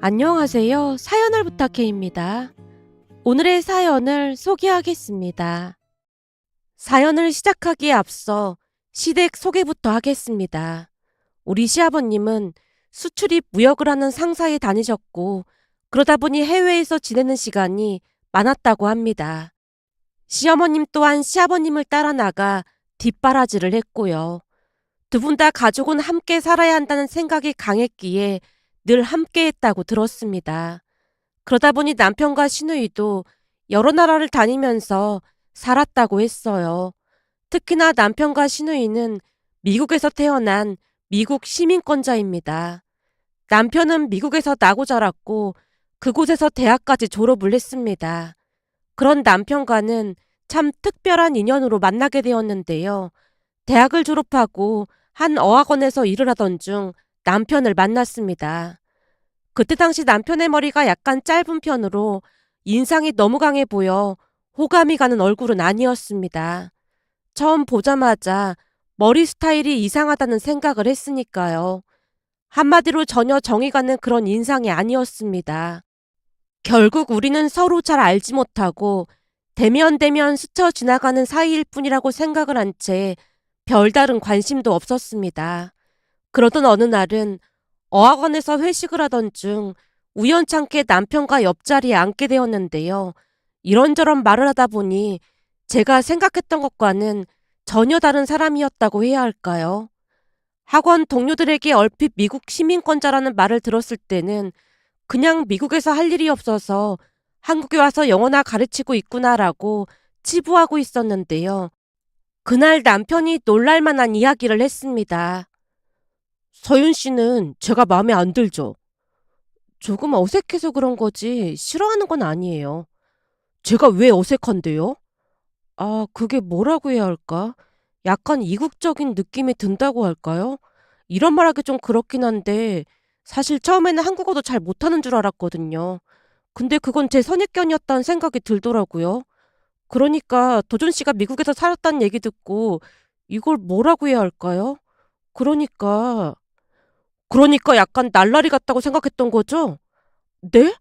안녕하세요. 사연을 부탁해입니다. 오늘의 사연을 소개하겠습니다. 사연을 시작하기에 앞서 시댁 소개부터 하겠습니다. 우리 시아버님은 수출입 무역을 하는 상사에 다니셨고 그러다 보니 해외에서 지내는 시간이 많았다고 합니다. 시어머님 또한 시아버님을 따라 나가 뒷바라지를 했고요. 두 분 다 가족은 함께 살아야 한다는 생각이 강했기에 늘 함께 했다고 들었습니다. 그러다 보니 남편과 시누이도 여러 나라를 다니면서 살았다고 했어요. 특히나 남편과 시누이는 미국에서 태어난 미국 시민권자입니다. 남편은 미국에서 나고 자랐고 그곳에서 대학까지 졸업을 했습니다. 그런 남편과는 참 특별한 인연으로 만나게 되었는데요. 대학을 졸업하고 한 어학원에서 일을 하던 중 남편을 만났습니다. 그때 당시 남편의 머리가 약간 짧은 편으로 인상이 너무 강해 보여 호감이 가는 얼굴은 아니었습니다. 처음 보자마자 머리 스타일이 이상하다는 생각을 했으니까요. 한마디로 전혀 정이 가는 그런 인상이 아니었습니다. 결국 우리는 서로 잘 알지 못하고 대면대면 스쳐 지나가는 사이일 뿐이라고 생각을 한 채 별다른 관심도 없었습니다. 그러던 어느 날은 어학원에서 회식을 하던 중 우연찮게 남편과 옆자리에 앉게 되었는데요. 이런저런 말을 하다 보니 제가 생각했던 것과는 전혀 다른 사람이었다고 해야 할까요? 학원 동료들에게 얼핏 미국 시민권자라는 말을 들었을 때는 그냥 미국에서 할 일이 없어서 한국에 와서 영어나 가르치고 있구나라고 치부하고 있었는데요. 그날 남편이 놀랄만한 이야기를 했습니다. 서윤 씨는 제가 마음에 안 들죠? 조금 어색해서 그런 거지 싫어하는 건 아니에요. 제가 왜 어색한데요? 그게 뭐라고 해야 할까? 약간 이국적인 느낌이 든다고 할까요? 이런 말하기 좀 그렇긴 한데 사실 처음에는 한국어도 잘 못하는 줄 알았거든요. 근데 그건 제 선입견이었다는 생각이 들더라고요. 그러니까 도준 씨가 미국에서 살았다는 얘기 듣고 이걸 뭐라고 해야 할까요? 그러니까 약간 날라리 같다고 생각했던 거죠? 네?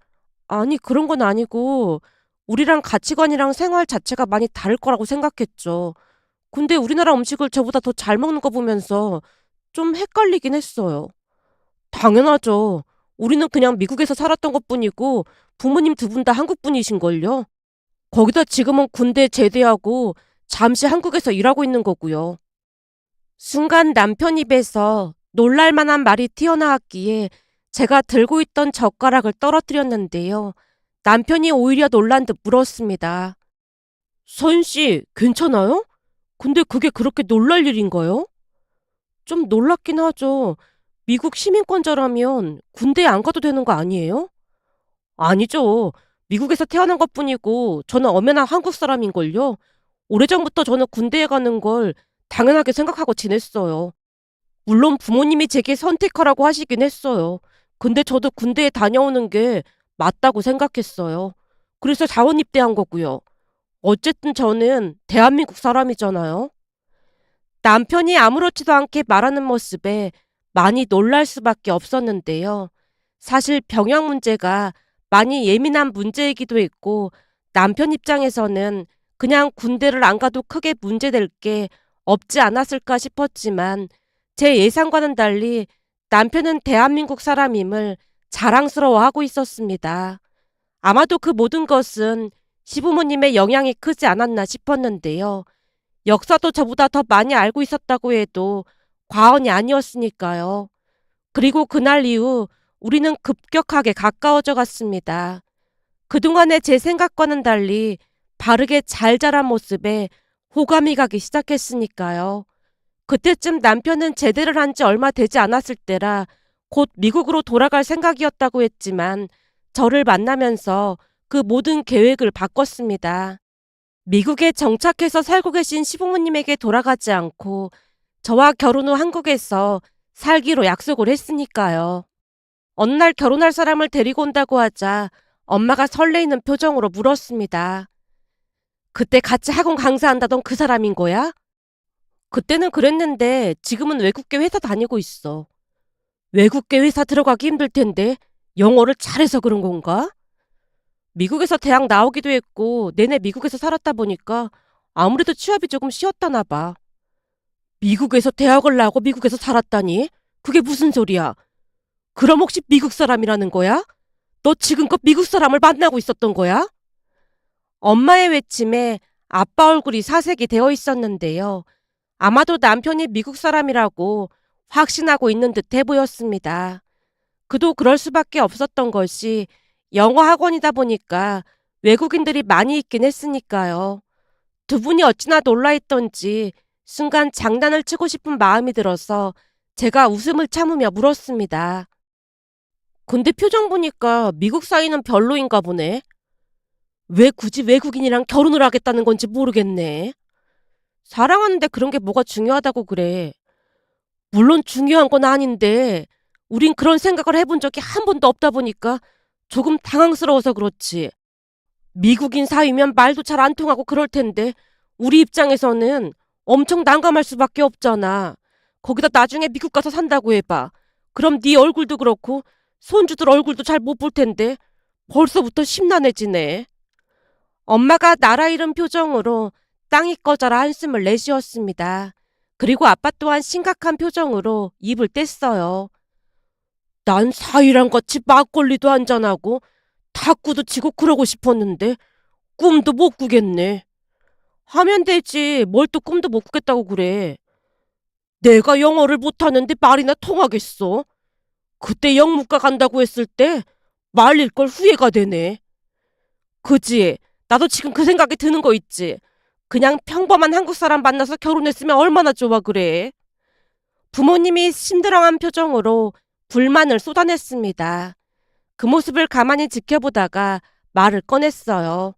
아니 그런 건 아니고 우리랑 가치관이랑 생활 자체가 많이 다를 거라고 생각했죠. 근데 우리나라 음식을 저보다 더 잘 먹는 거 보면서 좀 헷갈리긴 했어요. 당연하죠. 우리는 그냥 미국에서 살았던 것뿐이고 부모님 두 분 다 한국 분이신걸요. 거기다 지금은 군대 제대하고 잠시 한국에서 일하고 있는 거고요. 순간 남편 입에서 놀랄만한 말이 튀어나왔기에 제가 들고 있던 젓가락을 떨어뜨렸는데요. 남편이 오히려 놀란 듯 물었습니다. 서윤 씨, 괜찮아요? 근데 그게 그렇게 놀랄 일인가요? 좀 놀랍긴 하죠. 미국 시민권자라면 군대에 안 가도 되는 거 아니에요? 아니죠. 미국에서 태어난 것뿐이고 저는 엄연한 한국 사람인걸요. 오래전부터 저는 군대에 가는 걸 당연하게 생각하고 지냈어요. 물론 부모님이 제게 선택하라고 하시긴 했어요. 근데 저도 군대에 다녀오는 게 맞다고 생각했어요. 그래서 자원 입대한 거고요. 어쨌든 저는 대한민국 사람이잖아요. 남편이 아무렇지도 않게 말하는 모습에 많이 놀랄 수밖에 없었는데요. 사실 병역 문제가 많이 예민한 문제이기도 했고 남편 입장에서는 그냥 군대를 안 가도 크게 문제될 게 없지 않았을까 싶었지만 제 예상과는 달리 남편은 대한민국 사람임을 자랑스러워하고 있었습니다. 아마도 그 모든 것은 시부모님의 영향이 크지 않았나 싶었는데요. 역사도 저보다 더 많이 알고 있었다고 해도 과언이 아니었으니까요. 그리고 그날 이후 우리는 급격하게 가까워져 갔습니다. 그동안의 제 생각과는 달리 바르게 잘 자란 모습에 호감이 가기 시작했으니까요. 그때쯤 남편은 제대를 한 지 얼마 되지 않았을 때라 곧 미국으로 돌아갈 생각이었다고 했지만 저를 만나면서 그 모든 계획을 바꿨습니다. 미국에 정착해서 살고 계신 시부모님에게 돌아가지 않고 저와 결혼 후 한국에서 살기로 약속을 했으니까요. 어느 날 결혼할 사람을 데리고 온다고 하자 엄마가 설레이는 표정으로 물었습니다. 그때 같이 학원 강사한다던 그 사람인 거야? 그때는 그랬는데 지금은 외국계 회사 다니고 있어. 외국계 회사 들어가기 힘들 텐데 영어를 잘해서 그런 건가? 미국에서 대학 나오기도 했고 내내 미국에서 살았다 보니까 아무래도 취업이 조금 쉬웠다나 봐. 미국에서 대학을 나오고 미국에서 살았다니? 그게 무슨 소리야? 그럼 혹시 미국 사람이라는 거야? 너 지금껏 미국 사람을 만나고 있었던 거야? 엄마의 외침에 아빠 얼굴이 사색이 되어 있었는데요. 아마도 남편이 미국 사람이라고 확신하고 있는 듯해 보였습니다. 그도 그럴 수밖에 없었던 것이 영어 학원이다 보니까 외국인들이 많이 있긴 했으니까요. 두 분이 어찌나 놀라했던지 순간 장난을 치고 싶은 마음이 들어서 제가 웃음을 참으며 물었습니다. 근데 표정 보니까 미국 사이는 별로인가 보네. 왜 굳이 외국인이랑 결혼을 하겠다는 건지 모르겠네. 사랑하는데 그런 게 뭐가 중요하다고 그래. 물론 중요한 건 아닌데 우린 그런 생각을 해본 적이 한 번도 없다 보니까 조금 당황스러워서 그렇지. 미국인 사이면 말도 잘 안 통하고 그럴 텐데 우리 입장에서는 엄청 난감할 수밖에 없잖아. 거기다 나중에 미국 가서 산다고 해봐. 그럼 네 얼굴도 그렇고 손주들 얼굴도 잘 못 볼 텐데 벌써부터 심란해지네. 엄마가 나라 잃은 표정으로 땅이 꺼져라 한숨을 내쉬었습니다. 그리고 아빠 또한 심각한 표정으로 입을 뗐어요. 난 사위랑 같이 막걸리도 한잔하고 탁구도 치고 그러고 싶었는데 꿈도 못 꾸겠네. 하면 되지. 뭘 또 꿈도 못 꾸겠다고 그래. 내가 영어를 못하는데 말이나 통하겠어? 그때 영문과 간다고 했을 때 말릴 걸 후회가 되네. 그지? 나도 지금 그 생각이 드는 거 있지. 그냥 평범한 한국 사람 만나서 결혼했으면 얼마나 좋아 그래. 부모님이 심드렁한 표정으로 불만을 쏟아냈습니다. 그 모습을 가만히 지켜보다가 말을 꺼냈어요.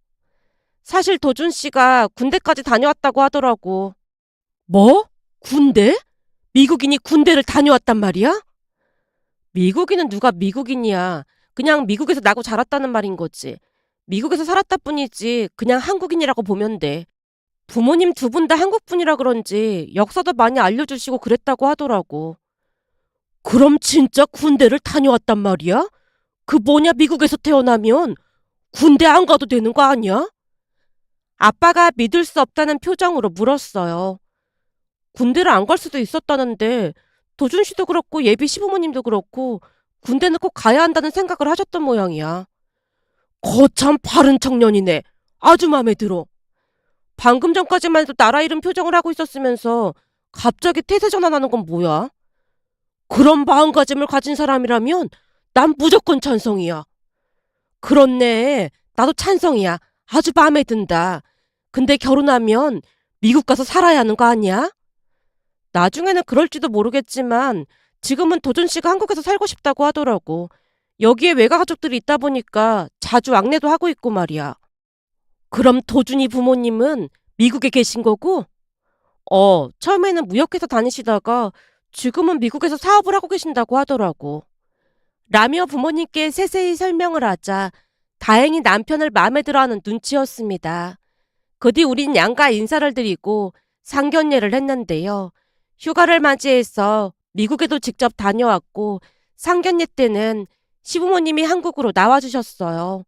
사실 도준 씨가 군대까지 다녀왔다고 하더라고. 뭐? 군대? 미국인이 군대를 다녀왔단 말이야? 미국인은 누가 미국인이야. 그냥 미국에서 나고 자랐다는 말인 거지. 미국에서 살았다 뿐이지 그냥 한국인이라고 보면 돼. 부모님 두 분 다 한국 분이라 그런지 역사도 많이 알려주시고 그랬다고 하더라고. 그럼 진짜 군대를 다녀왔단 말이야? 그 뭐냐 미국에서 태어나면 군대 안 가도 되는 거 아니야? 아빠가 믿을 수 없다는 표정으로 물었어요. 군대를 안 갈 수도 있었다는데 도준 씨도 그렇고 예비 시부모님도 그렇고 군대는 꼭 가야 한다는 생각을 하셨던 모양이야. 거참 바른 청년이네. 아주 마음에 들어. 방금 전까지만 해도 나라 잃은 표정을 하고 있었으면서 갑자기 태세 전환하는 건 뭐야? 그런 마음가짐을 가진 사람이라면 난 무조건 찬성이야. 그렇네. 나도 찬성이야. 아주 마음에 든다. 근데 결혼하면 미국 가서 살아야 하는 거 아니야? 나중에는 그럴지도 모르겠지만 지금은 도준 씨가 한국에서 살고 싶다고 하더라고. 여기에 외가 가족들이 있다 보니까 자주 왕래도 하고 있고 말이야. 그럼 도준이 부모님은 미국에 계신 거고? 처음에는 무역회사 다니시다가 지금은 미국에서 사업을 하고 계신다고 하더라고. 라며 부모님께 세세히 설명을 하자 다행히 남편을 마음에 들어하는 눈치였습니다. 그 뒤 우린 양가 인사를 드리고 상견례를 했는데요. 휴가를 맞이해서 미국에도 직접 다녀왔고 상견례 때는 시부모님이 한국으로 나와주셨어요.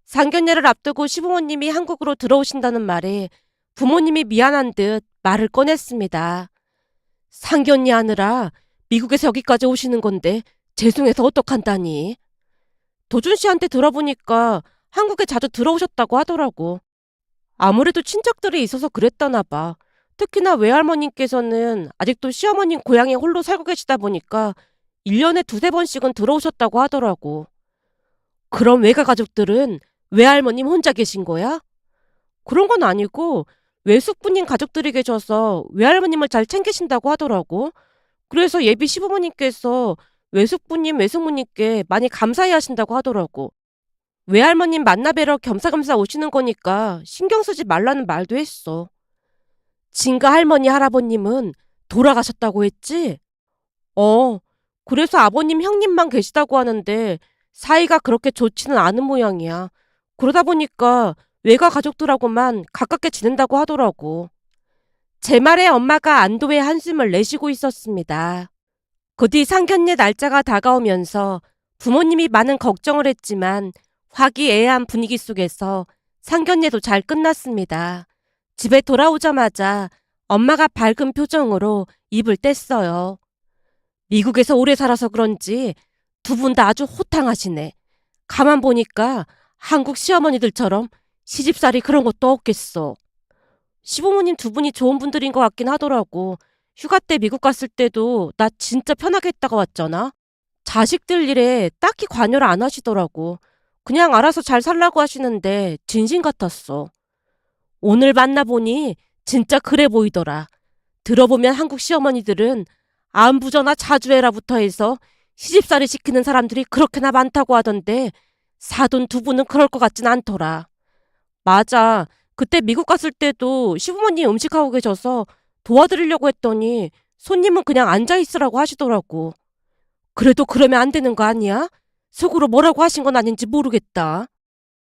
상견례를 앞두고 시부모님이 한국으로 들어오신다는 말에 부모님이 미안한 듯 말을 꺼냈습니다. 상견례 하느라 미국에서 여기까지 오시는 건데 죄송해서 어떡한다니. 도준 씨한테 들어보니까 한국에 자주 들어오셨다고 하더라고. 아무래도 친척들이 있어서 그랬다나 봐. 특히나 외할머님께서는 아직도 시어머님 고향에 홀로 살고 계시다 보니까 1년에 두세 번씩은 들어오셨다고 하더라고. 그럼 외가 가족들은 외할머님 혼자 계신 거야? 그런 건 아니고 외숙부님 가족들이 계셔서 외할머님을 잘 챙기신다고 하더라고. 그래서 예비 시부모님께서 외숙부님, 외숙모님께 많이 감사해 하신다고 하더라고. 외할머님 만나 뵈러 겸사겸사 오시는 거니까 신경 쓰지 말라는 말도 했어. 진가 할머니, 할아버님은 돌아가셨다고 했지? 어, 그래서 아버님, 형님만 계시다고 하는데 사이가 그렇게 좋지는 않은 모양이야. 그러다 보니까 외가 가족들하고만 가깝게 지낸다고 하더라고. 제 말에 엄마가 안도의 한숨을 내쉬고 있었습니다. 그 뒤 상견례 날짜가 다가오면서 부모님이 많은 걱정을 했지만 화기애애한 분위기 속에서 상견례도 잘 끝났습니다. 집에 돌아오자마자 엄마가 밝은 표정으로 입을 뗐어요. 미국에서 오래 살아서 그런지 두 분 다 아주 호탕하시네. 가만 보니까 한국 시어머니들처럼 시집살이 그런 것도 없겠어. 시부모님 두 분이 좋은 분들인 것 같긴 하더라고. 휴가 때 미국 갔을 때도 나 진짜 편하게 있다가 왔잖아. 자식들 일에 딱히 관여를 안 하시더라고. 그냥 알아서 잘 살라고 하시는데 진심 같았어. 오늘 만나보니 진짜 그래 보이더라. 들어보면 한국 시어머니들은 안부전화 자주 해라부터 해서 시집살이 시키는 사람들이 그렇게나 많다고 하던데 사돈 두 분은 그럴 것 같진 않더라. 맞아. 그때 미국 갔을 때도 시부모님 음식하고 계셔서 도와드리려고 했더니 손님은 그냥 앉아있으라고 하시더라고. 그래도 그러면 안 되는 거 아니야? 속으로 뭐라고 하신 건 아닌지 모르겠다.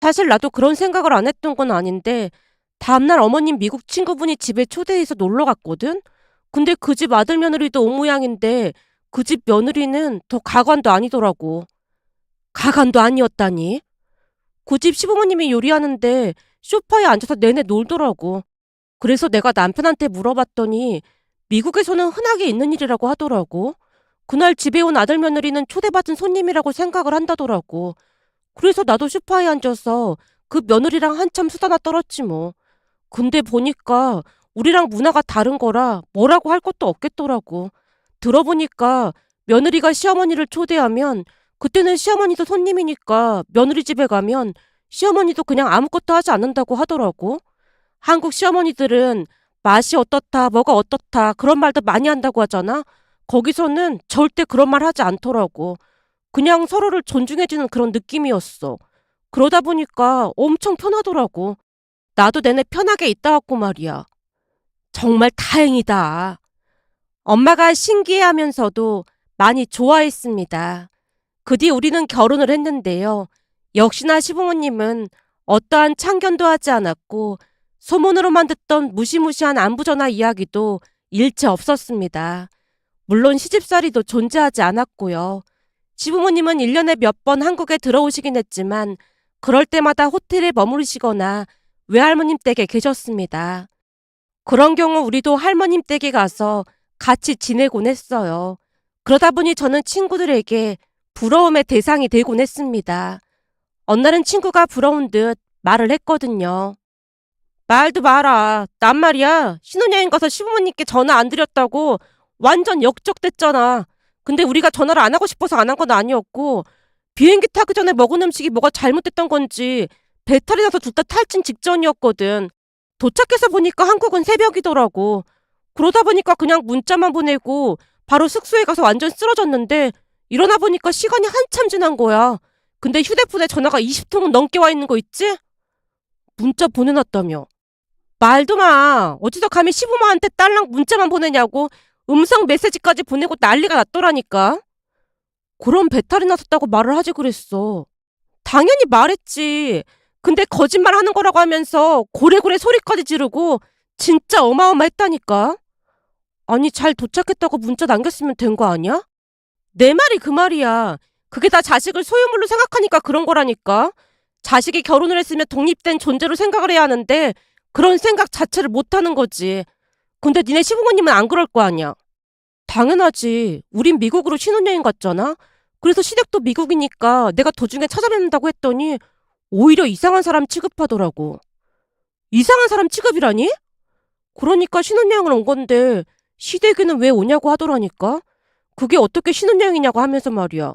사실 나도 그런 생각을 안 했던 건 아닌데 다음날 어머님 미국 친구분이 집에 초대해서 놀러 갔거든? 근데 그 집 아들 며느리도 온 모양인데 그 집 며느리는 더 가관도 아니더라고. 가관도 아니었다니? 그 집 시부모님이 요리하는데 소파에 앉아서 내내 놀더라고. 그래서 내가 남편한테 물어봤더니 미국에서는 흔하게 있는 일이라고 하더라고. 그날 집에 온 아들 며느리는 초대받은 손님이라고 생각을 한다더라고. 그래서 나도 소파에 앉아서 그 며느리랑 한참 수다나 떨었지 뭐. 근데 보니까 우리랑 문화가 다른 거라 뭐라고 할 것도 없겠더라고. 들어보니까 며느리가 시어머니를 초대하면 그때는 시어머니도 손님이니까 며느리 집에 가면 시어머니도 그냥 아무것도 하지 않는다고 하더라고. 한국 시어머니들은 맛이 어떻다, 뭐가 어떻다 그런 말도 많이 한다고 하잖아. 거기서는 절대 그런 말 하지 않더라고. 그냥 서로를 존중해주는 그런 느낌이었어. 그러다 보니까 엄청 편하더라고. 나도 내내 편하게 있다 왔고 말이야. 정말 다행이다. 엄마가 신기해하면서도 많이 좋아했습니다. 그 뒤 우리는 결혼을 했는데요. 역시나 시부모님은 어떠한 참견도 하지 않았고 소문으로만 듣던 무시무시한 안부전화 이야기도 일체 없었습니다. 물론 시집살이도 존재하지 않았고요. 시부모님은 1년에 몇 번 한국에 들어오시긴 했지만 그럴 때마다 호텔에 머무르시거나 외할머님 댁에 계셨습니다. 그런 경우 우리도 할머님 댁에 가서 같이 지내곤 했어요. 그러다 보니 저는 친구들에게 부러움의 대상이 되곤 했습니다. 어느 날은 친구가 부러운 듯 말을 했거든요. 말도 마라. 난 말이야. 신혼여행 가서 시부모님께 전화 안 드렸다고 완전 역적됐잖아. 근데 우리가 전화를 안 하고 싶어서 안 한 건 아니었고 비행기 타기 전에 먹은 음식이 뭐가 잘못됐던 건지 배탈이 나서 둘 다 탈진 직전이었거든. 도착해서 보니까 한국은 새벽이더라고. 그러다 보니까 그냥 문자만 보내고 바로 숙소에 가서 완전 쓰러졌는데 일어나 보니까 시간이 한참 지난 거야. 근데 휴대폰에 전화가 20통은 넘게 와 있는 거 있지? 문자 보내놨다며. 말도 마. 어디서 감히 시부모한테 딸랑 문자만 보내냐고 음성 메시지까지 보내고 난리가 났더라니까. 그럼 배탈이 났었다고 말을 하지 그랬어. 당연히 말했지. 근데 거짓말 하는 거라고 하면서 고래고래 소리까지 지르고 진짜 어마어마했다니까. 아니 잘 도착했다고 문자 남겼으면 된 거 아니야? 내 말이 그 말이야. 그게 다 자식을 소유물로 생각하니까 그런 거라니까. 자식이 결혼을 했으면 독립된 존재로 생각을 해야 하는데 그런 생각 자체를 못하는 거지. 근데 니네 시부모님은 안 그럴 거 아니야. 당연하지. 우린 미국으로 신혼여행 갔잖아. 그래서 시댁도 미국이니까 내가 도중에 찾아뵙는다고 했더니 오히려 이상한 사람 취급하더라고. 이상한 사람 취급이라니? 그러니까 신혼여행을 온 건데 시댁에는 왜 오냐고 하더라니까. 그게 어떻게 신혼여행이냐고 하면서 말이야.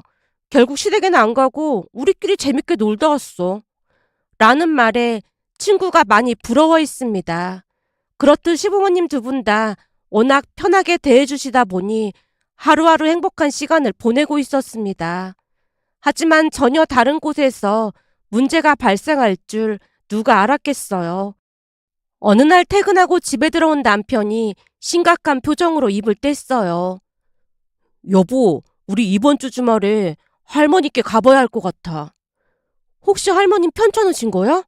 결국 시댁에는 안 가고 우리끼리 재밌게 놀다 왔어. 라는 말에 친구가 많이 부러워했습니다. 그렇듯 시부모님 두 분 다 워낙 편하게 대해주시다 보니 하루하루 행복한 시간을 보내고 있었습니다. 하지만 전혀 다른 곳에서 문제가 발생할 줄 누가 알았겠어요. 어느 날 퇴근하고 집에 들어온 남편이 심각한 표정으로 입을 뗐어요. 여보, 우리 이번 주 주말에 할머니께 가봐야 할 것 같아. 혹시 할머님 편찮으신 거야?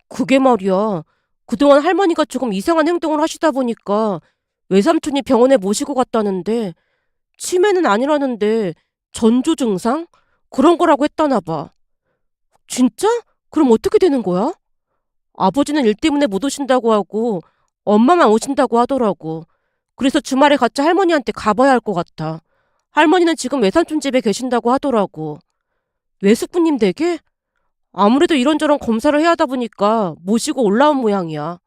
그게 말이야. 그동안 할머니가 조금 이상한 행동을 하시다 보니까 외삼촌이 병원에 모시고 갔다는데 치매는 아니라는데 전조 증상? 그런 거라고 했다나 봐. 진짜? 그럼 어떻게 되는 거야? 아버지는 일 때문에 못 오신다고 하고 엄마만 오신다고 하더라고. 그래서 주말에 같이 할머니한테 가봐야 할 것 같아. 할머니는 지금 외삼촌 집에 계신다고 하더라고. 외숙부님 댁에? 아무래도 이런저런 검사를 해야 하다 보니까 모시고 올라온 모양이야.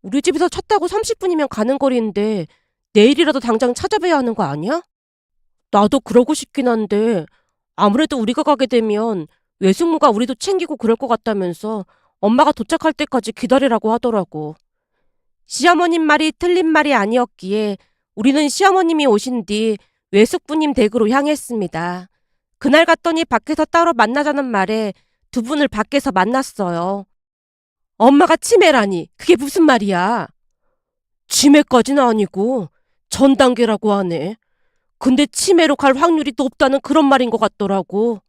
우리 집에서 차 타고 30분이면 가는 거리인데 내일이라도 당장 찾아뵈야 하는 거 아니야? 나도 그러고 싶긴 한데 아무래도 우리가 가게 되면 외숙모가 우리도 챙기고 그럴 것 같다면서 엄마가 도착할 때까지 기다리라고 하더라고. 시어머님 말이 틀린 말이 아니었기에 우리는 시어머님이 오신 뒤 외숙부님 댁으로 향했습니다. 그날 갔더니 밖에서 따로 만나자는 말에 두 분을 밖에서 만났어요. 엄마가 치매라니 그게 무슨 말이야? 치매까지는 아니고 전 단계라고 하네. 근데 치매로 갈 확률이 높다는 그런 말인 것 같더라고.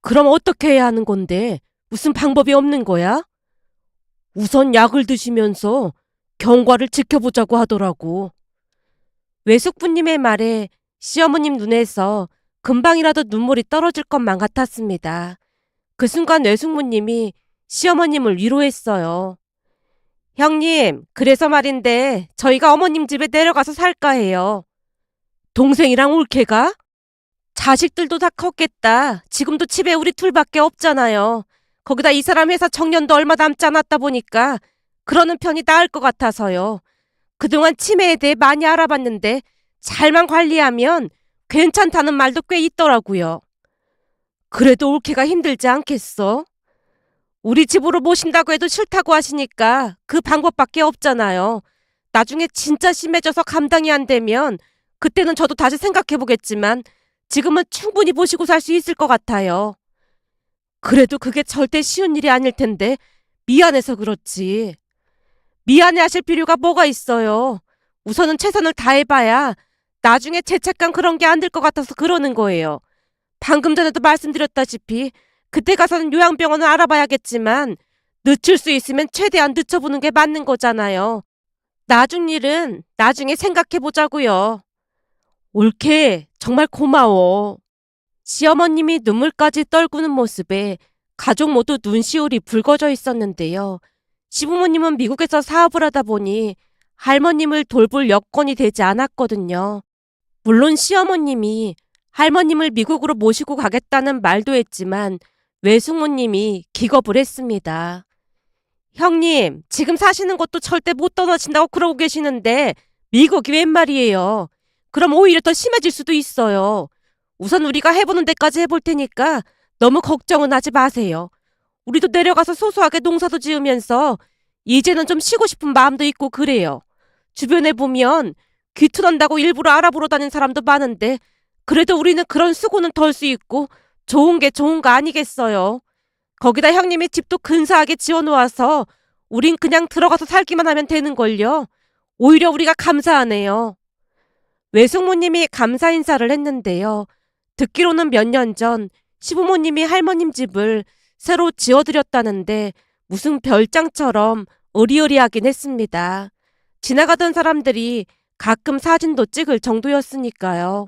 그럼 어떻게 해야 하는 건데? 무슨 방법이 없는 거야? 우선 약을 드시면서 경과를 지켜보자고 하더라고. 외숙부님의 말에 시어머님 눈에서 금방이라도 눈물이 떨어질 것만 같았습니다. 그 순간 외숙모님이 시어머님을 위로했어요. 형님, 그래서 말인데 저희가 어머님 집에 내려가서 살까 해요. 동생이랑 올케가? 자식들도 다 컸겠다. 지금도 집에 우리 둘밖에 없잖아요. 거기다 이 사람 회사 정년도 얼마 남지 않았다 보니까 그러는 편이 나을 것 같아서요. 그동안 치매에 대해 많이 알아봤는데 잘만 관리하면 괜찮다는 말도 꽤 있더라고요. 그래도 올케가 힘들지 않겠어? 우리 집으로 모신다고 해도 싫다고 하시니까 그 방법밖에 없잖아요. 나중에 진짜 심해져서 감당이 안 되면 그때는 저도 다시 생각해보겠지만 지금은 충분히 모시고 살 수 있을 것 같아요. 그래도 그게 절대 쉬운 일이 아닐 텐데 미안해서 그렇지. 미안해하실 필요가 뭐가 있어요. 우선은 최선을 다해봐야 나중에 죄책감 그런 게 안 들 것 같아서 그러는 거예요. 방금 전에도 말씀드렸다시피 그때 가서는 요양병원을 알아봐야겠지만 늦출 수 있으면 최대한 늦춰보는 게 맞는 거잖아요. 나중 일은 나중에 생각해보자고요. 옳게 정말 고마워. 시어머님이 눈물까지 떨구는 모습에 가족 모두 눈시울이 붉어져 있었는데요. 시부모님은 미국에서 사업을 하다 보니 할머님을 돌볼 여건이 되지 않았거든요. 물론 시어머님이 할머님을 미국으로 모시고 가겠다는 말도 했지만 외숙모님이 기겁을 했습니다. 형님, 지금 사시는 곳도 절대 못 떠나신다고 그러고 계시는데 미국이 웬 말이에요. 그럼 오히려 더 심해질 수도 있어요. 우선 우리가 해보는 데까지 해볼 테니까 너무 걱정은 하지 마세요. 우리도 내려가서 소소하게 농사도 지으면서 이제는 좀 쉬고 싶은 마음도 있고 그래요. 주변에 보면 귀투난다고 일부러 알아보러 다니는 사람도 많은데 그래도 우리는 그런 수고는 덜 수 있고 좋은 게 좋은 거 아니겠어요. 거기다 형님이 집도 근사하게 지어놓아서 우린 그냥 들어가서 살기만 하면 되는걸요. 오히려 우리가 감사하네요. 외숙모님이 감사 인사를 했는데요. 듣기로는 몇 년 전 시부모님이 할머님 집을 새로 지어드렸다는데 무슨 별장처럼 으리으리하긴 했습니다. 지나가던 사람들이 가끔 사진도 찍을 정도였으니까요.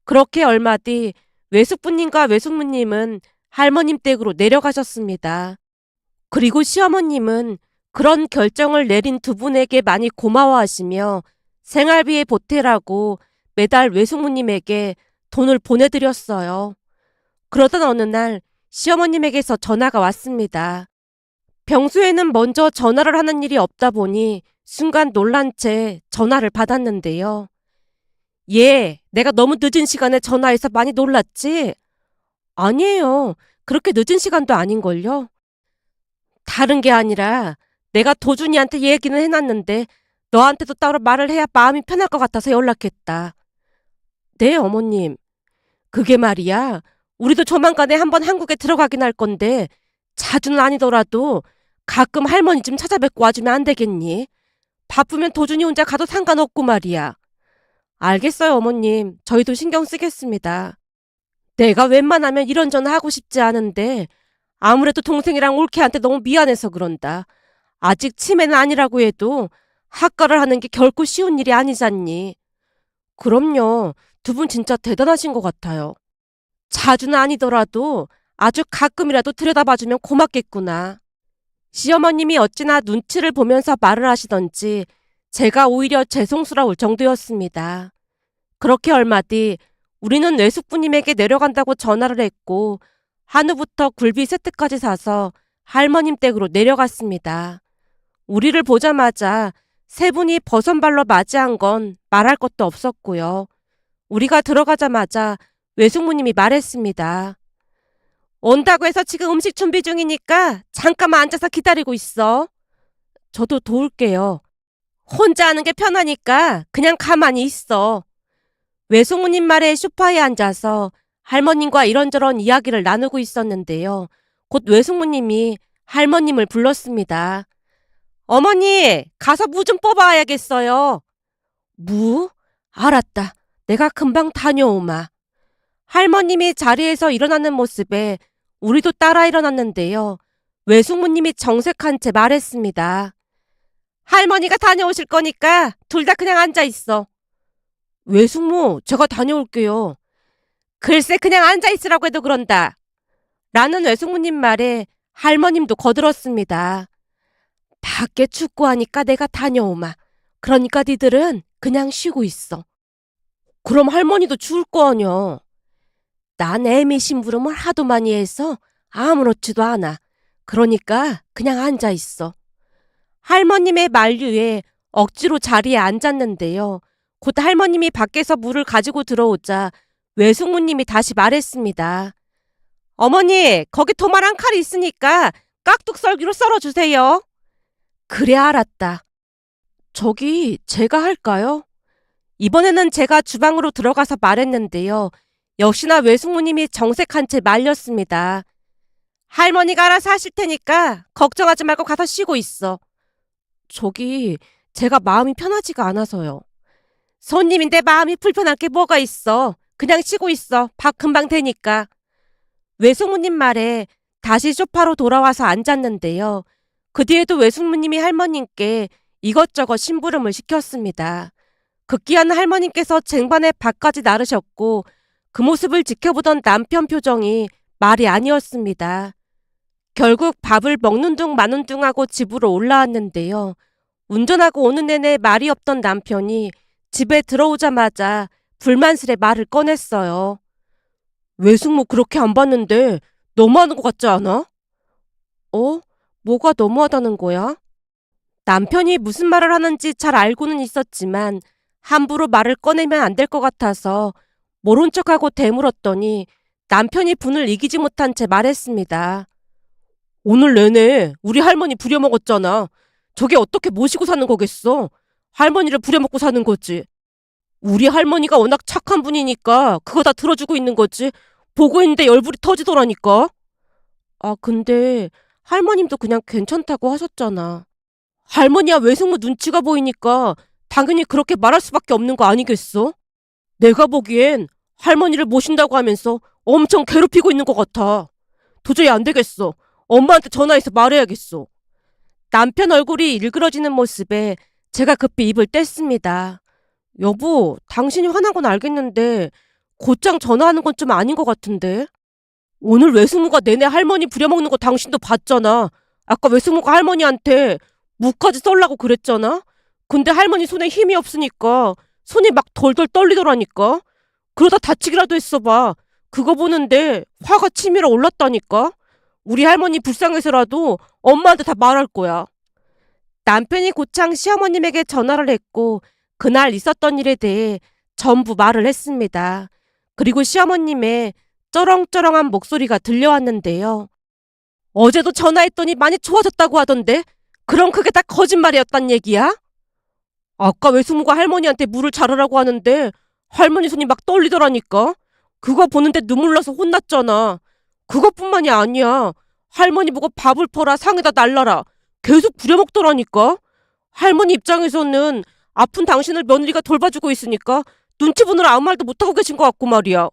그렇게 얼마 뒤 외숙부님과 외숙모님은 할머님 댁으로 내려가셨습니다. 그리고 시어머님은 그런 결정을 내린 두 분에게 많이 고마워하시며 생활비에 보태라고 매달 외숙모님에게 돈을 보내드렸어요. 그러던 어느 날 시어머님에게서 전화가 왔습니다. 평소에는 먼저 전화를 하는 일이 없다 보니 순간 놀란 채 전화를 받았는데요. 예, 내가 너무 늦은 시간에 전화해서 많이 놀랐지? 아니에요. 그렇게 늦은 시간도 아닌걸요? 다른 게 아니라 내가 도준이한테 얘기는 해놨는데 너한테도 따로 말을 해야 마음이 편할 것 같아서 연락했다. 네, 어머님. 그게 말이야. 우리도 조만간에 한번 한국에 들어가긴 할 건데 자주는 아니더라도 가끔 할머니 좀 찾아뵙고 와주면 안 되겠니? 바쁘면 도준이 혼자 가도 상관없고 말이야. 알겠어요, 어머님. 저희도 신경 쓰겠습니다. 내가 웬만하면 이런저런 하고 싶지 않은데 아무래도 동생이랑 올케한테 너무 미안해서 그런다. 아직 치매는 아니라고 해도 학과를 하는 게 결코 쉬운 일이 아니잖니. 그럼요. 두 분 진짜 대단하신 것 같아요. 자주는 아니더라도 아주 가끔이라도 들여다봐주면 고맙겠구나. 시어머님이 어찌나 눈치를 보면서 말을 하시던지 제가 오히려 죄송스러울 정도였습니다. 그렇게 얼마 뒤 우리는 외숙부님에게 내려간다고 전화를 했고 한우부터 굴비 세트까지 사서 할머님 댁으로 내려갔습니다. 우리를 보자마자 세 분이 버선발로 맞이한 건 말할 것도 없었고요. 우리가 들어가자마자 외숙모님이 말했습니다. 온다고 해서 지금 음식 준비 중이니까 잠깐만 앉아서 기다리고 있어. 저도 도울게요. 혼자 하는 게 편하니까 그냥 가만히 있어. 외숙모님 말에 소파에 앉아서 할머님과 이런저런 이야기를 나누고 있었는데요. 곧 외숙모님이 할머님을 불렀습니다. 어머니, 가서 무 좀 뽑아야겠어요. 무? 알았다. 내가 금방 다녀오마. 할머님이 자리에서 일어나는 모습에 우리도 따라 일어났는데요. 외숙모님이 정색한 채 말했습니다. 할머니가 다녀오실 거니까 둘 다 그냥 앉아 있어. 외숙모, 제가 다녀올게요. 글쎄 그냥 앉아 있으라고 해도 그런다. 라는 외숙모님 말에 할머님도 거들었습니다. 밖에 춥고 하니까 내가 다녀오마. 그러니까 니들은 그냥 쉬고 있어. 그럼 할머니도 추울 거 아냐. 난 애미 심부름을 하도 많이 해서 아무렇지도 않아. 그러니까 그냥 앉아 있어. 할머님의 만류에 억지로 자리에 앉았는데요. 곧 할머님이 밖에서 물을 가지고 들어오자 외숙모님이 다시 말했습니다. 어머니, 거기 도마랑 칼이 있으니까 깍둑썰기로 썰어주세요. 그래 알았다. 저기 제가 할까요? 이번에는 제가 주방으로 들어가서 말했는데요. 역시나 외숙모님이 정색한 채 말렸습니다. 할머니가 알아서 하실 테니까 걱정하지 말고 가서 쉬고 있어. 저기 제가 마음이 편하지가 않아서요. 손님인데 마음이 불편할 게 뭐가 있어. 그냥 쉬고 있어. 밥 금방 되니까. 외숙모님 말에 다시 소파로 돌아와서 앉았는데요. 그 뒤에도 외숙모님이 할머님께 이것저것 심부름을 시켰습니다. 급기야는 할머님께서 쟁반에 밥까지 나르셨고 그 모습을 지켜보던 남편 표정이 말이 아니었습니다. 결국 밥을 먹는 둥 마는 둥 하고 집으로 올라왔는데요. 운전하고 오는 내내 말이 없던 남편이 집에 들어오자마자 불만스레 말을 꺼냈어요. 외숙모 그렇게 안 봤는데 너무하는 것 같지 않아? 뭐가 너무하다는 거야? 남편이 무슨 말을 하는지 잘 알고는 있었지만 함부로 말을 꺼내면 안 될 것 같아서 모른 척하고 되물었더니 남편이 분을 이기지 못한 채 말했습니다. 오늘 내내 우리 할머니 부려먹었잖아. 저게 어떻게 모시고 사는 거겠어? 할머니를 부려먹고 사는 거지. 우리 할머니가 워낙 착한 분이니까 그거 다 들어주고 있는 거지. 보고 있는데 열불이 터지더라니까. 아, 근데 할머님도 그냥 괜찮다고 하셨잖아. 할머니야 외숙모 눈치가 보이니까 당연히 그렇게 말할 수밖에 없는 거 아니겠어? 내가 보기엔 할머니를 모신다고 하면서 엄청 괴롭히고 있는 것 같아. 도저히 안 되겠어. 엄마한테 전화해서 말해야겠어. 남편 얼굴이 일그러지는 모습에 제가 급히 입을 뗐습니다. 여보, 당신이 화난 건 알겠는데 곧장 전화하는 건 좀 아닌 것 같은데? 오늘 외숙모가 내내 할머니 부려먹는 거 당신도 봤잖아. 아까 외숙모가 할머니한테 무까지 썰라고 그랬잖아? 근데 할머니 손에 힘이 없으니까 손이 막 덜덜 떨리더라니까? 그러다 다치기라도 했어봐. 그거 보는데 화가 치밀어 올랐다니까? 우리 할머니 불쌍해서라도 엄마한테 다 말할 거야. 남편이 고창 시어머님에게 전화를 했고 그날 있었던 일에 대해 전부 말을 했습니다. 그리고 시어머님의 쩌렁쩌렁한 목소리가 들려왔는데요. 어제도 전화했더니 많이 좋아졌다고 하던데 그럼 그게 다 거짓말이었단 얘기야? 아까 외숙모가 할머니한테 물을 자르라고 하는데 할머니 손이 막 떨리더라니까? 그거 보는데 눈물 나서 혼났잖아. 그것뿐만이 아니야. 할머니 보고 밥을 퍼라 상에다 날라라. 계속 부려먹더라니까? 할머니 입장에서는 아픈 당신을 며느리가 돌봐주고 있으니까 눈치 보느라 아무 말도 못하고 계신 것 같고 말이야.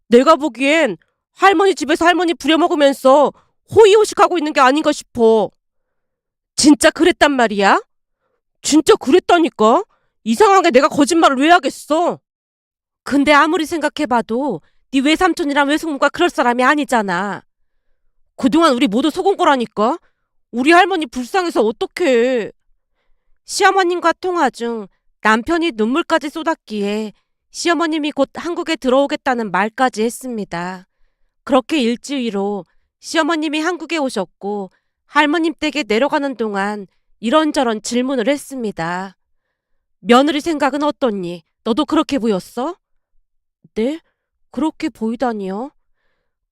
내가 보기엔 할머니 집에서 할머니 부려먹으면서 호의호식하고 있는 게 아닌가 싶어. 진짜 그랬단 말이야? 진짜 그랬다니까? 이상하게 내가 거짓말을 왜 하겠어? 근데 아무리 생각해봐도 네 외삼촌이랑 외숙모가 그럴 사람이 아니잖아. 그동안 우리 모두 속은 거라니까. 우리 할머니 불쌍해서 어떡해. 시어머님과 통화 중 남편이 눈물까지 쏟았기에 시어머님이 곧 한국에 들어오겠다는 말까지 했습니다. 그렇게 일주일 후 시어머님이 한국에 오셨고 할머님 댁에 내려가는 동안 이런저런 질문을 했습니다. 며느리 생각은 어떻니? 너도 그렇게 보였어? 네? 그렇게 보이다니요?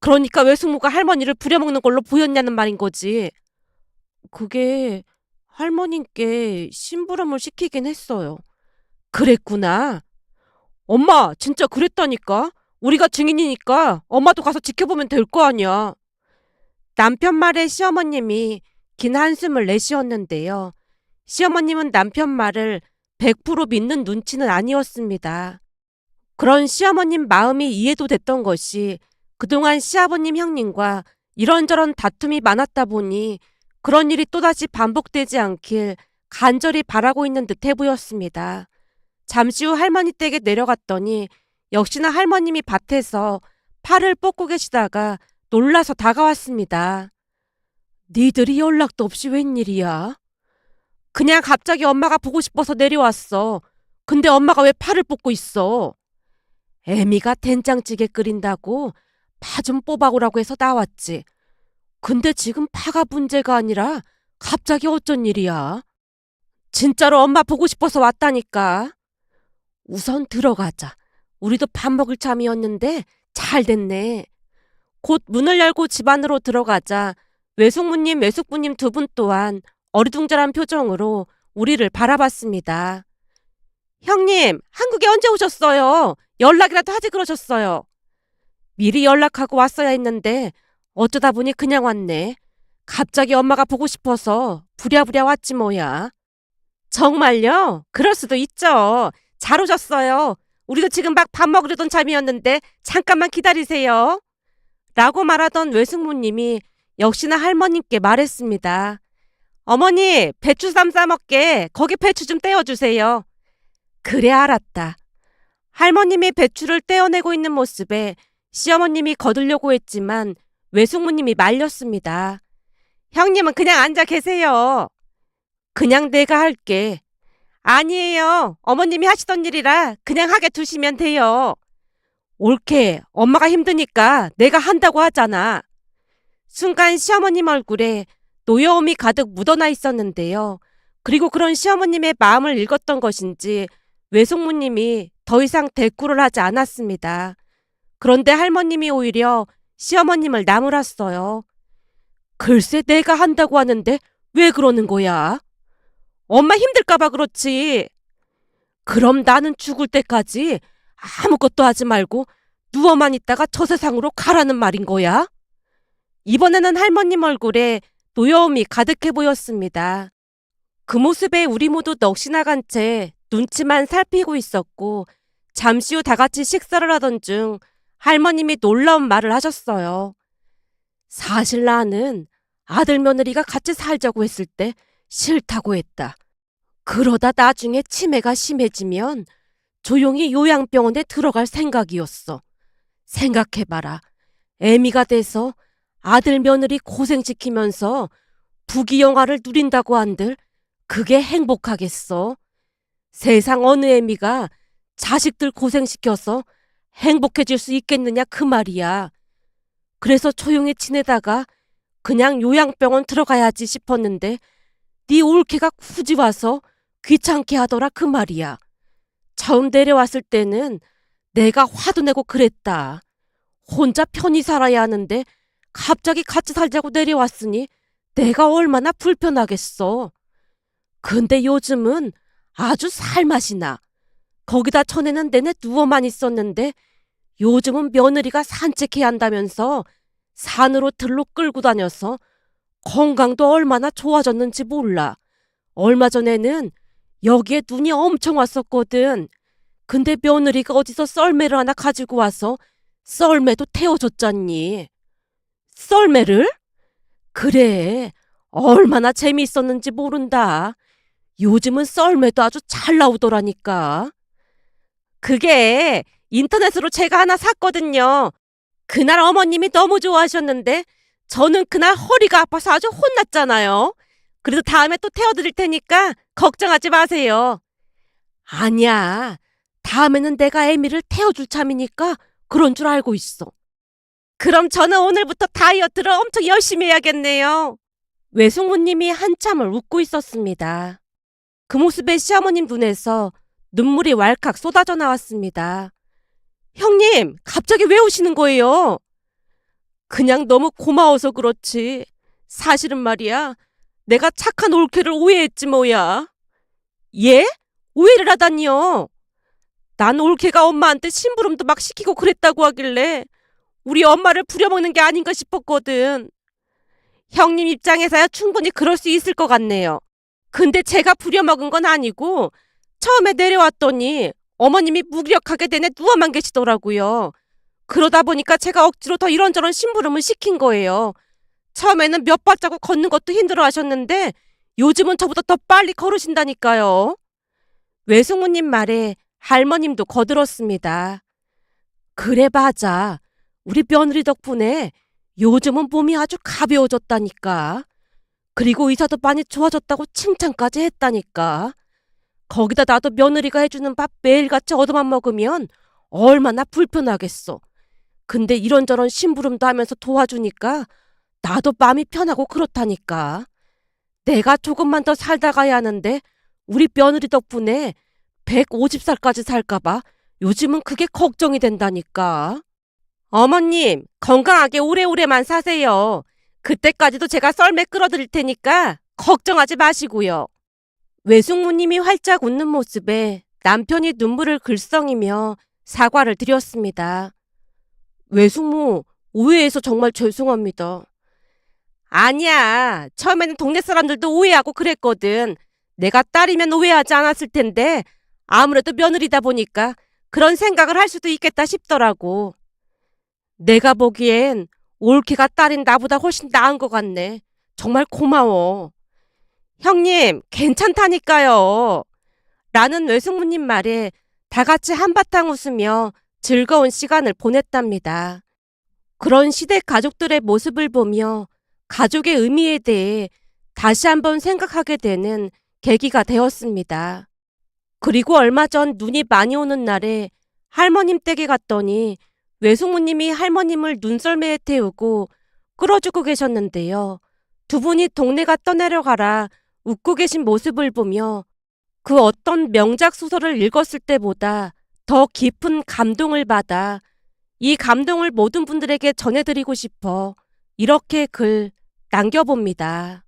그러니까 외숙모가 할머니를 부려먹는 걸로 보였냐는 말인 거지. 그게 할머님께 심부름을 시키긴 했어요. 그랬구나. 엄마, 진짜 그랬다니까? 우리가 증인이니까 엄마도 가서 지켜보면 될 거 아니야. 남편 말에 시어머님이 긴 한숨을 내쉬었는데요. 시어머님은 남편 말을 100% 믿는 눈치는 아니었습니다. 그런 시어머님 마음이 이해도 됐던 것이 그동안 시아버님 형님과 이런저런 다툼이 많았다 보니 그런 일이 또다시 반복되지 않길 간절히 바라고 있는 듯해 보였습니다. 잠시 후 할머니 댁에 내려갔더니 역시나 할머님이 밭에서 팔을 뽑고 계시다가 놀라서 다가왔습니다. 니들이 연락도 없이 웬일이야? 그냥 갑자기 엄마가 보고 싶어서 내려왔어. 근데 엄마가 왜 팔을 뽑고 있어? 애미가 된장찌개 끓인다고 파 좀 뽑아오라고 해서 나왔지. 근데 지금 파가 문제가 아니라 갑자기 어쩐 일이야? 진짜로 엄마 보고 싶어서 왔다니까. 우선 들어가자. 우리도 밥 먹을 참이었는데 잘 됐네. 곧 문을 열고 집 안으로 들어가자 외숙모님, 외숙부님 두 분 또한 어리둥절한 표정으로 우리를 바라봤습니다. 형님, 한국에 언제 오셨어요? 연락이라도 하지 그러셨어요. 미리 연락하고 왔어야 했는데 어쩌다 보니 그냥 왔네. 갑자기 엄마가 보고 싶어서 부랴부랴 왔지 뭐야. 정말요? 그럴 수도 있죠. 잘 오셨어요. 우리도 지금 막 밥 먹으려던 참이었는데 잠깐만 기다리세요. 라고 말하던 외숙모님이 역시나 할머님께 말했습니다. 어머니, 배추쌈 싸먹게 거기 배추 좀 떼어주세요. 그래 알았다. 할머님이 배추를 떼어내고 있는 모습에 시어머님이 거들려고 했지만 외숙모님이 말렸습니다. 형님은 그냥 앉아 계세요. 그냥 내가 할게. 아니에요. 어머님이 하시던 일이라 그냥 하게 두시면 돼요. 옳게 엄마가 힘드니까 내가 한다고 하잖아. 순간 시어머님 얼굴에 노여움이 가득 묻어나 있었는데요. 그리고 그런 시어머님의 마음을 읽었던 것인지 외숙모님이 더 이상 대꾸를 하지 않았습니다. 그런데 할머님이 오히려 시어머님을 나무랐어요. 글쎄 내가 한다고 하는데 왜 그러는 거야? 엄마 힘들까봐 그렇지. 그럼 나는 죽을 때까지 아무것도 하지 말고 누워만 있다가 저 세상으로 가라는 말인 거야? 이번에는 할머님 얼굴에 노여움이 가득해 보였습니다. 그 모습에 우리 모두 넋이나간 채 눈치만 살피고 있었고 잠시 후 다 같이 식사를 하던 중 할머님이 놀라운 말을 하셨어요. 사실 나는 아들 며느리가 같이 살자고 했을 때 싫다고 했다. 그러다 나중에 치매가 심해지면 조용히 요양병원에 들어갈 생각이었어. 생각해봐라. 애미가 돼서 아들 며느리 고생시키면서 부귀영화를 누린다고 한들 그게 행복하겠어? 세상 어느 애미가 자식들 고생시켜서 행복해질 수 있겠느냐 그 말이야. 그래서 조용히 지내다가 그냥 요양병원 들어가야지 싶었는데 네 올케가 굳이 와서 귀찮게 하더라 그 말이야. 처음 내려왔을 때는 내가 화도 내고 그랬다. 혼자 편히 살아야 하는데 갑자기 같이 살자고 내려왔으니 내가 얼마나 불편하겠어. 근데 요즘은 아주 살맛이 나. 거기다 전에는 내내 누워만 있었는데 요즘은 며느리가 산책해야 한다면서 산으로 들로 끌고 다녀서 건강도 얼마나 좋아졌는지 몰라. 얼마 전에는 여기에 눈이 엄청 왔었거든. 근데 며느리가 어디서 썰매를 하나 가지고 와서 썰매도 태워줬잖니. 썰매를? 그래. 얼마나 재미있었는지 모른다. 요즘은 썰매도 아주 잘 나오더라니까. 그게 인터넷으로 제가 하나 샀거든요. 그날 어머님이 너무 좋아하셨는데 저는 그날 허리가 아파서 아주 혼났잖아요. 그래도 다음에 또 태워드릴 테니까 걱정하지 마세요. 아니야. 다음에는 내가 애미를 태워줄 참이니까 그런 줄 알고 있어. 그럼 저는 오늘부터 다이어트를 엄청 열심히 해야겠네요. 외숙모님이 한참을 웃고 있었습니다. 그 모습에 시어머님 눈에서 눈물이 왈칵 쏟아져 나왔습니다. 형님, 갑자기 왜 우시는 거예요? 그냥 너무 고마워서 그렇지. 사실은 말이야, 내가 착한 올케를 오해했지 뭐야. 예? 오해를 하다니요. 난 올케가 엄마한테 심부름도 막 시키고 그랬다고 하길래 우리 엄마를 부려먹는 게 아닌가 싶었거든. 형님 입장에서야 충분히 그럴 수 있을 것 같네요. 근데 제가 부려먹은 건 아니고 처음에 내려왔더니 어머님이 무기력하게 내내 누워만 계시더라고요. 그러다 보니까 제가 억지로 더 이런저런 심부름을 시킨 거예요. 처음에는 몇 발자국 걷는 것도 힘들어 하셨는데 요즘은 저보다 더 빨리 걸으신다니까요. 외숙모님 말에 할머님도 거들었습니다. 그래 맞아. 우리 며느리 덕분에 요즘은 몸이 아주 가벼워졌다니까. 그리고 의사도 많이 좋아졌다고 칭찬까지 했다니까. 거기다 나도 며느리가 해주는 밥 매일같이 얻어만 먹으면 얼마나 불편하겠어. 근데 이런저런 심부름도 하면서 도와주니까 나도 마음이 편하고 그렇다니까. 내가 조금만 더 살다 가야 하는데 우리 며느리 덕분에 150살까지 살까봐 요즘은 그게 걱정이 된다니까. 어머님, 건강하게 오래오래만 사세요. 그때까지도 제가 썰매 끌어드릴 테니까 걱정하지 마시고요. 외숙모님이 활짝 웃는 모습에 남편이 눈물을 글썽이며 사과를 드렸습니다. 외숙모, 오해해서 정말 죄송합니다. 아니야. 처음에는 동네 사람들도 오해하고 그랬거든. 내가 딸이면 오해하지 않았을 텐데 아무래도 며느리다 보니까 그런 생각을 할 수도 있겠다 싶더라고. 내가 보기엔 올케가 딸인 나보다 훨씬 나은 것 같네. 정말 고마워. 형님, 괜찮다니까요. 라는 외숙모님 말에 다 같이 한바탕 웃으며 즐거운 시간을 보냈답니다. 그런 시댁 가족들의 모습을 보며 가족의 의미에 대해 다시 한번 생각하게 되는 계기가 되었습니다. 그리고 얼마 전 눈이 많이 오는 날에 할머님 댁에 갔더니 외숙모님이 할머님을 눈썰매에 태우고 끌어주고 계셨는데요. 두 분이 동네가 떠내려가라 웃고 계신 모습을 보며 그 어떤 명작 소설을 읽었을 때보다 더 깊은 감동을 받아 이 감동을 모든 분들에게 전해드리고 싶어 이렇게 글 남겨봅니다.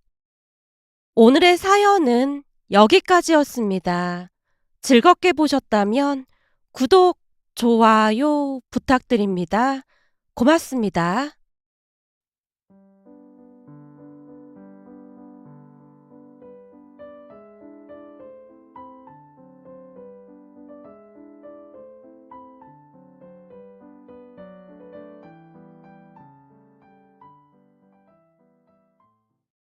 오늘의 사연은 여기까지였습니다. 즐겁게 보셨다면 구독, 좋아요 부탁드립니다. 고맙습니다.